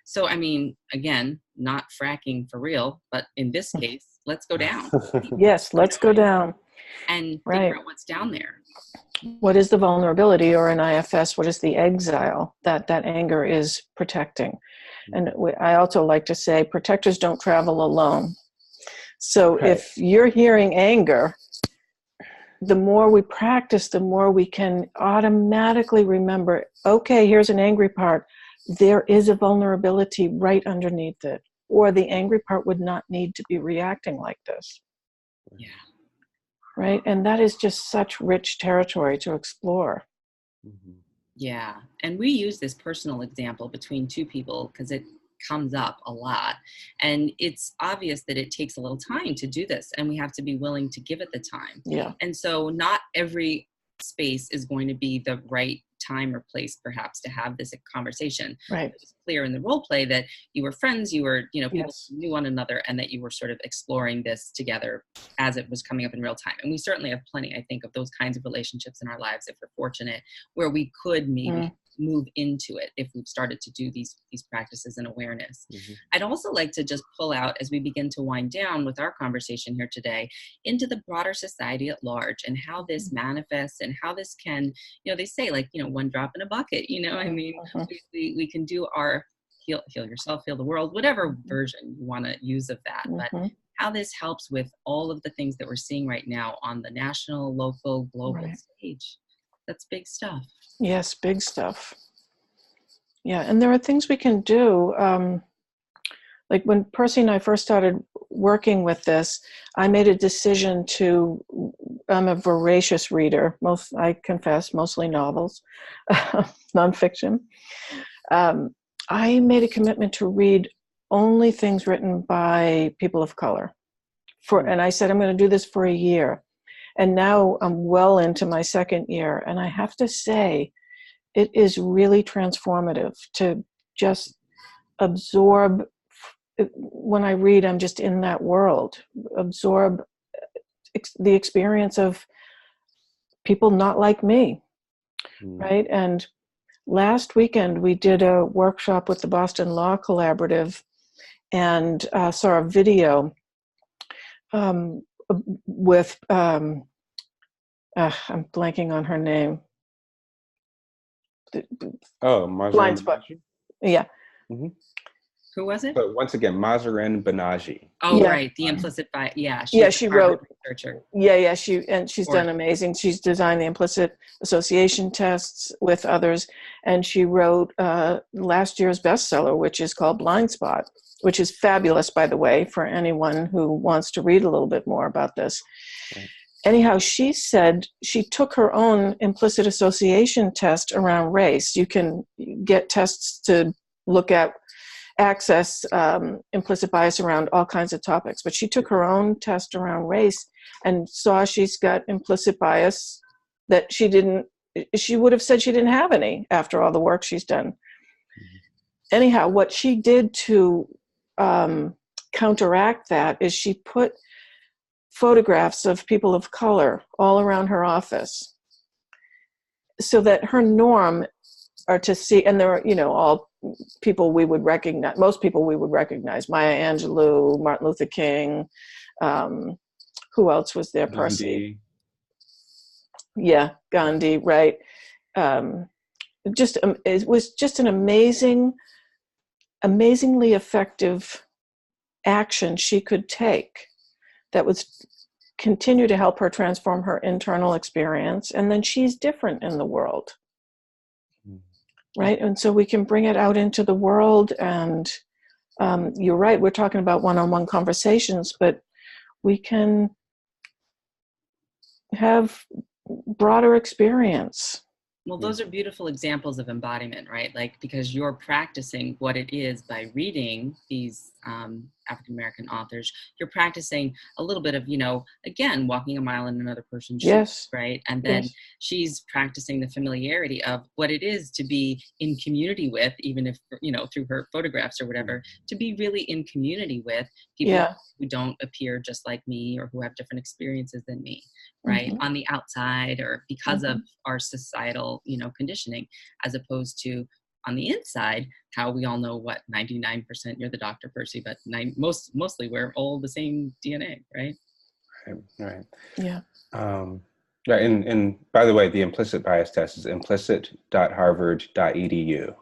So I mean, again, not fracking for real, but in this case, let's go down. Yes, let's go down. And figure out what's down there. What is the vulnerability, or in IFS, what is the exile that anger is protecting? And I also like to say, protectors don't travel alone. So if you're hearing anger, the more we practice, the more we can automatically remember, okay, here's an angry part. There is a vulnerability right underneath it, or the angry part would not need to be reacting like this. Yeah. Right? And that is just such rich territory to explore. Yeah. And we use this personal example between two people because it comes up a lot. And it's obvious that it takes a little time to do this, and we have to be willing to give it the time. Yeah. And so not every space is going to be the right time or place, perhaps, to have this conversation. Right. It was clear in the role play that you were friends, you were, people knew one another, and that you were sort of exploring this together as it was coming up in real time. And we certainly have plenty, I think, of those kinds of relationships in our lives, if we're fortunate, where we could maybe move into it if we've started to do these practices and awareness. I'd also like to just pull out, as we begin to wind down with our conversation here today, into the broader society at large, and how this manifests, and how this can, they say, like, one drop in a bucket, I mean, we can do our heal yourself, heal the world, whatever version you want to use of that. But how this helps with all of the things that we're seeing right now on the national, local, global stage. That's big stuff. Yes, big stuff. Yeah, and there are things we can do. Like when Percy and I first started working with this, I made a decision I'm a voracious reader. I confess, mostly novels, nonfiction. I made a commitment to read only things written by people of color. And I said, I'm going to do this for a year. And now I'm well into my second year. And I have to say, it is really transformative to just absorb. When I read, I'm just in that world, absorb the experience of people not like me, right? And last weekend, we did a workshop with the Boston Law Collaborative and saw a video with, I'm blanking on her name. Blind Spot. Yeah. Mm-hmm. Who was it? But once again, Mazarin Banaji. Oh, yeah. Right. The implicit bias. Yeah. She wrote. Researcher. Yeah. She's done amazing. She's designed the implicit association tests with others. And she wrote last year's bestseller, which is called Blind Spot, which is fabulous, by the way, for anyone who wants to read a little bit more about this. Right. Anyhow, she said she took her own implicit association test around race. You can get tests to look at access implicit bias around all kinds of topics, but she took her own test around race and saw she's got implicit bias that she would have said she didn't have any after all the work she's done. Anyhow, what she did to counteract that is she put photographs of people of color all around her office so that her norm are to see, and there are, all people we would recognize, most people we would recognize, Maya Angelou, Martin Luther King, who else was there? Percy. Yeah, Gandhi, right. It was just an amazingly effective action she could take that would continue to help her transform her internal experience. And then she's different in the world. Right. And so we can bring it out into the world. And you're right. We're talking about one-on-one conversations, but we can have broader experience. Well, those are beautiful examples of embodiment, right? Like, because you're practicing what it is by reading these African-American authors, you're practicing a little bit of, again, walking a mile in another person's shoes, right? And then she's practicing the familiarity of what it is to be in community with, even if, through her photographs or whatever, to be really in community with people who don't appear just like me or who have different experiences than me, right? On the outside, or because of our societal, conditioning, as opposed to on the inside, how we all know what 99%, you're the Dr. Percy, but mostly we're all the same DNA, right? Right. Yeah. And by the way, the implicit bias test is implicit.harvard.edu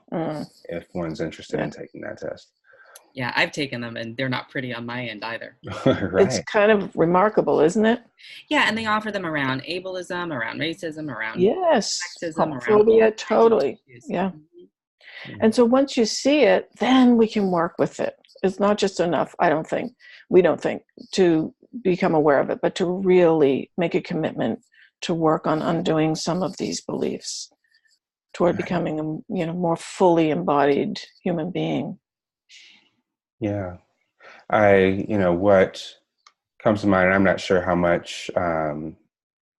if one's interested in taking that test. Yeah, I've taken them and they're not pretty on my end either. Right. It's kind of remarkable, isn't it? Yeah, and they offer them around ableism, around racism, around sexism, homophobia, totally. Yeah. And so once you see it, then we can work with it. It's not just enough, we don't think, to become aware of it, but to really make a commitment to work on undoing some of these beliefs toward becoming a more fully embodied human being. Yeah. What comes to mind, and I'm not sure how much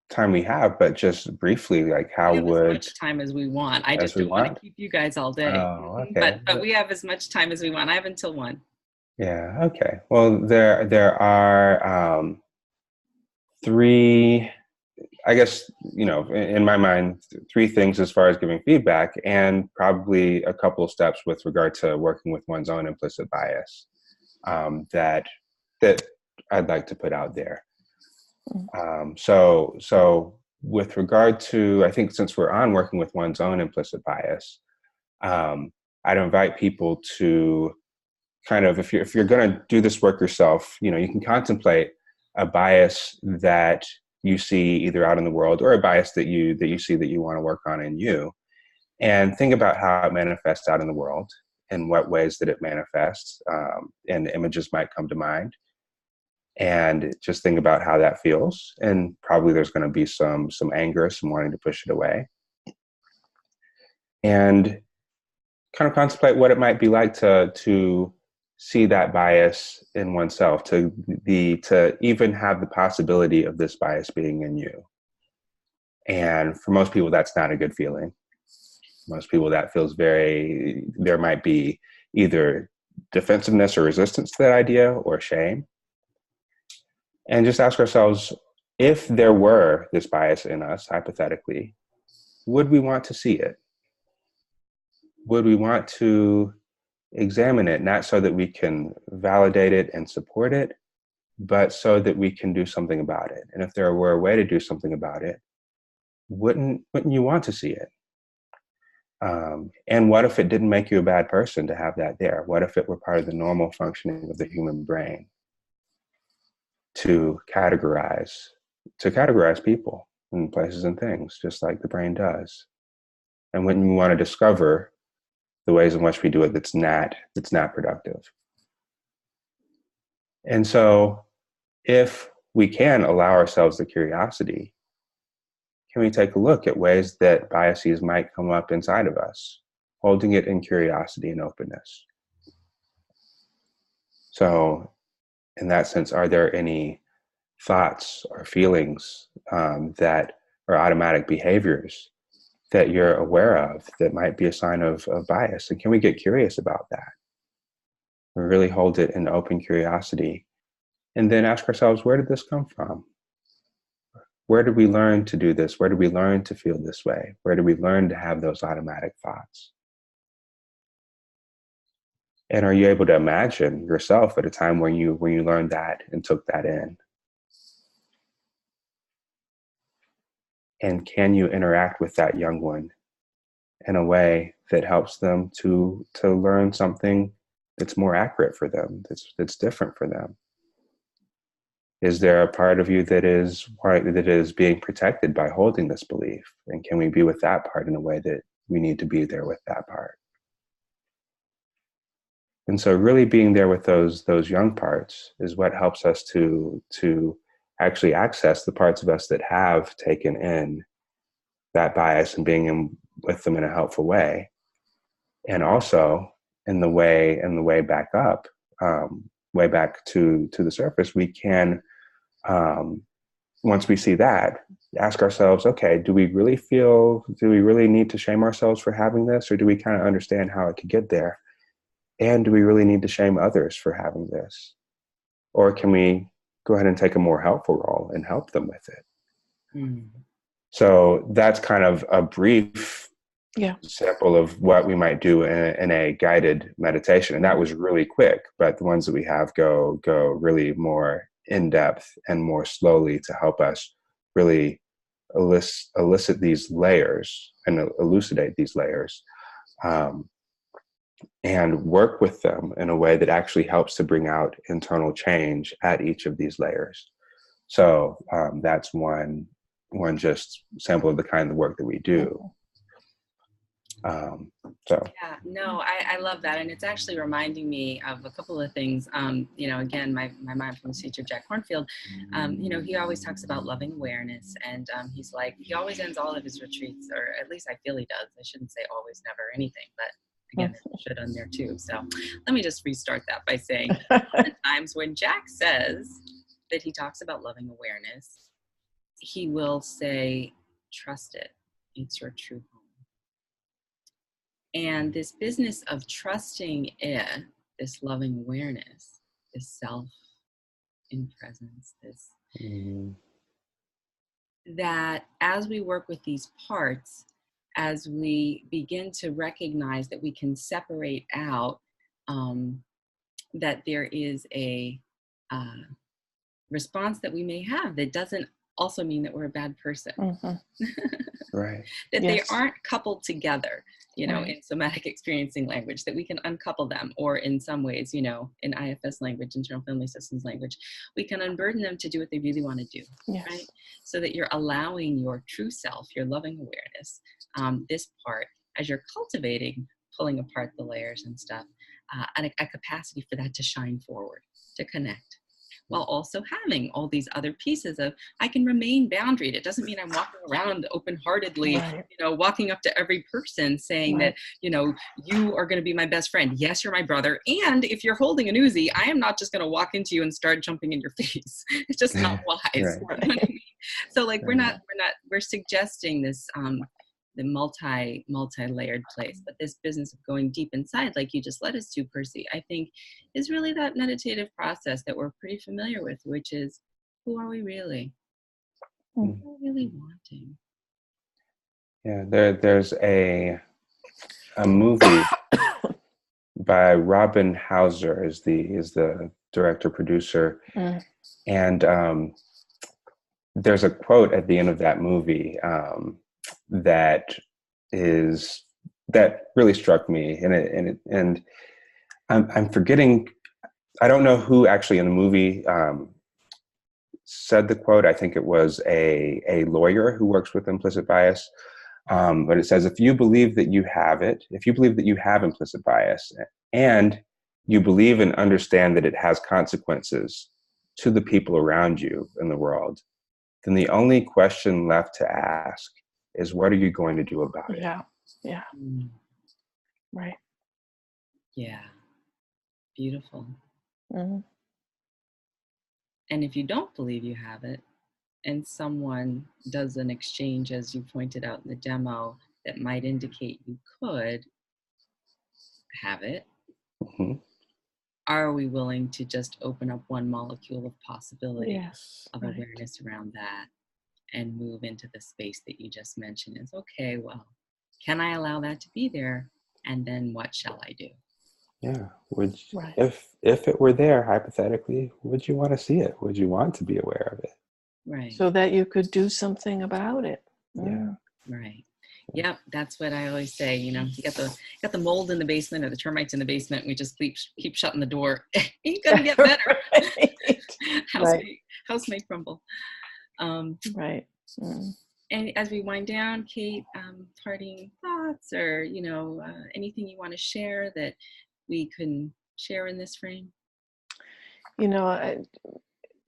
time we have, but just briefly, like how we have as much time as we want. I just don't want to keep you guys all day. Oh, okay. But we have as much time as we want. I have until 1. Yeah. Okay. Well, there are 3, I guess, in my mind, 3 things as far as giving feedback, and probably a couple of steps with regard to working with one's own implicit bias that I'd like to put out there. So with regard to, I think since we're on working with one's own implicit bias, I'd invite people to kind of, if you're going to do this work yourself, you can contemplate a bias that you see either out in the world, or a bias that you see that you want to work on in you, and think about how it manifests out in the world, and what ways that it manifests, and images might come to mind. and just think about how that feels. And probably there's going to be some anger, some wanting to push it away. And kind of contemplate what it might be like to see that bias in oneself, to even have the possibility of this bias being in you. And for most people, that's not a good feeling. Most people, that feels there might be either defensiveness or resistance to that idea, or shame. And just ask ourselves, if there were this bias in us, hypothetically, would we want to see it? Would we want to examine it, not so that we can validate it and support it, but so that we can do something about it? And if there were a way to do something about it, wouldn't you want to see it? And what if it didn't make you a bad person to have that there? What if it were part of the normal functioning of the human brain to categorize people and places and things, just like the brain does? And when you want to discover the ways in which we do it that's not productive. And so if we can allow ourselves the curiosity, can we take a look at ways that biases might come up inside of us, holding it in curiosity and openness? So in that sense, are there any thoughts or feelings that are automatic behaviors that you're aware of that might be a sign of bias? And can we get curious about that? We really hold it in open curiosity, and then ask ourselves, where did this come from? Where did we learn to do this? Where did we learn to feel this way? Where did we learn to have those automatic thoughts? And are you able to imagine yourself at a time when you learned that and took that in? And can you interact with that young one in a way that helps them to learn something that's more accurate for them, that's different for them? Is there a part of you that is being protected by holding this belief? And can we be with that part in a way that we need to be there with that part? And so really being there with those young parts is what helps us to actually access the parts of us that have taken in that bias and being with them in a helpful way. And also in the way back up, way back to the surface, we can, once we see that, ask ourselves, okay, do we really need to shame ourselves for having this? Or do we kind of understand how it could get there? And do we really need to shame others for having this? Or can we go ahead and take a more helpful role and help them with it? Mm. So that's kind of a brief sample of what we might do in a guided meditation. And that was really quick, but the ones that we have go really more in depth and more slowly to help us really elicit these layers and elucidate these layers. And work with them in a way that actually helps to bring out internal change at each of these layers. So that's one just sample of the kind of work that we do. Yeah, no, I love that. And it's actually reminding me of a couple of things. Again, my mindfulness teacher, Jack Kornfield, he always talks about loving awareness. And he's like, he always ends all of his retreats, or at least I feel he does. I shouldn't say always, never, anything, but again, I should on there too. So let me just restart that by saying times when Jack says that he talks about loving awareness, he will say, trust it. It's your true home. And this business of trusting it, this loving awareness, this self in presence, this, that as we work with these parts, as we begin to recognize that we can separate out that there is a response that we may have that doesn't also mean that we're a bad person. Right. That they aren't coupled together, in somatic experiencing language, that we can uncouple them, or in some ways, in IFS language, internal family systems language, we can unburden them to do what they really want to do, right? So that you're allowing your true self, your loving awareness, this part, as you're cultivating, pulling apart the layers and stuff, and a capacity for that to shine forward, to connect. while also having all these other pieces of, I can remain boundaried. It doesn't mean I'm walking around open-heartedly, Right. walking up to every person saying Right. that, you are going to be my best friend. Yes, you're my brother. And if you're holding an Uzi, I am not just going to walk into you and start jumping in your face. It's just not wise. Right. You know what I mean? So like, Right. we're suggesting this, the multi-layered place, but this business of going deep inside, like you just led us to, Percy, I think is really that meditative process that we're pretty familiar with, which is, who are we really? What are we really wanting? Yeah, there's a movie by Robin Hauser is the director producer, and there's a quote at the end of that movie that really struck me, and I'm forgetting. I don't know who actually in the movie said the quote. I think it was a lawyer who works with implicit bias. But it says, if you believe that you have it, if you believe that you have implicit bias, and you believe and understand that it has consequences to the people around you in the world, then the only question left to ask is, what are you going to do about it? Yeah. Yeah. Right. Yeah. Beautiful. Mm-hmm. And if you don't believe you have it, and someone does an exchange, as you pointed out in the demo, that might indicate you could have it, are we willing to just open up one molecule of possibility of awareness around that and move into the space that you just mentioned? Is, okay, well, can I allow that to be there? And then what shall I do? Yeah. If it were there, hypothetically, would you want to see it? Would you want to be aware of it? Right. So that you could do something about it. Yeah. Right. Yep. That's what I always say. You got the mold in the basement or the termites in the basement. And we just keep shutting the door. Ain't gonna get better. House may crumble. Right. And as we wind down, Kate, parting thoughts or anything you want to share that we can share in this frame?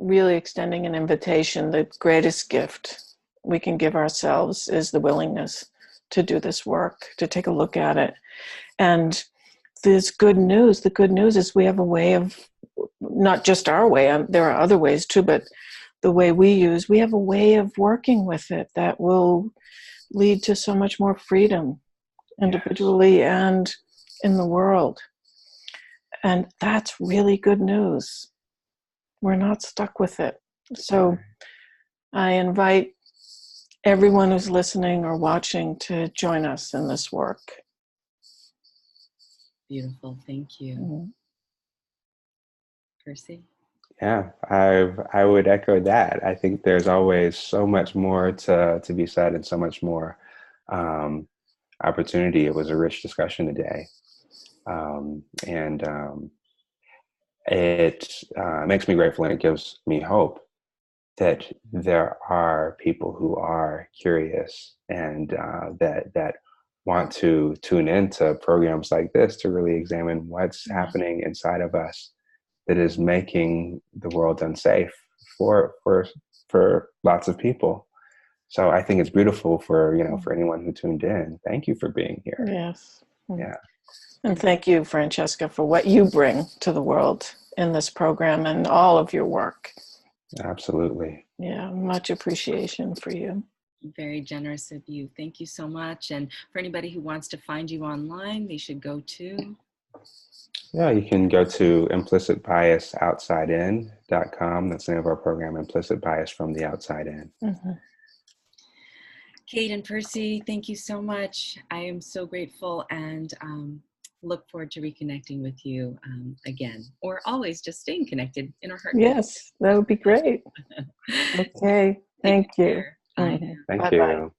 Really extending an invitation. The greatest gift we can give ourselves is the willingness to do this work, to take a look at it. And there's good news. The good news is we have a way of, not just our way, there are other ways too, but the way we have a way of working with it that will lead to so much more freedom individually and in the world. And that's really good news. We're not stuck with it. So I invite everyone who's listening or watching to join us in this work. Beautiful. Thank you. Percy? Yeah, I would echo that. I think there's always so much more to be said and so much more opportunity. It was a rich discussion today. It makes me grateful, and it gives me hope that there are people who are curious and that want to tune into programs like this to really examine what's happening inside of us that is making the world unsafe for lots of people. So I think it's beautiful for anyone who tuned in. Thank you for being here. Yes. Yeah. And thank you, Francesca, for what you bring to the world in this program and all of your work. Absolutely. Yeah, much appreciation for you. Very generous of you. Thank you so much. And for anybody who wants to find you online, they should go to... Yeah, you can go to implicitbiasoutside-in.com. That's the name of our program, Implicit Bias from the Outside In. Kate and Percy, thank you so much. I am so grateful and look forward to reconnecting with you again, or always just staying connected in our heart. Yes, that would be great. Okay, thank you. Thank Bye-bye. you.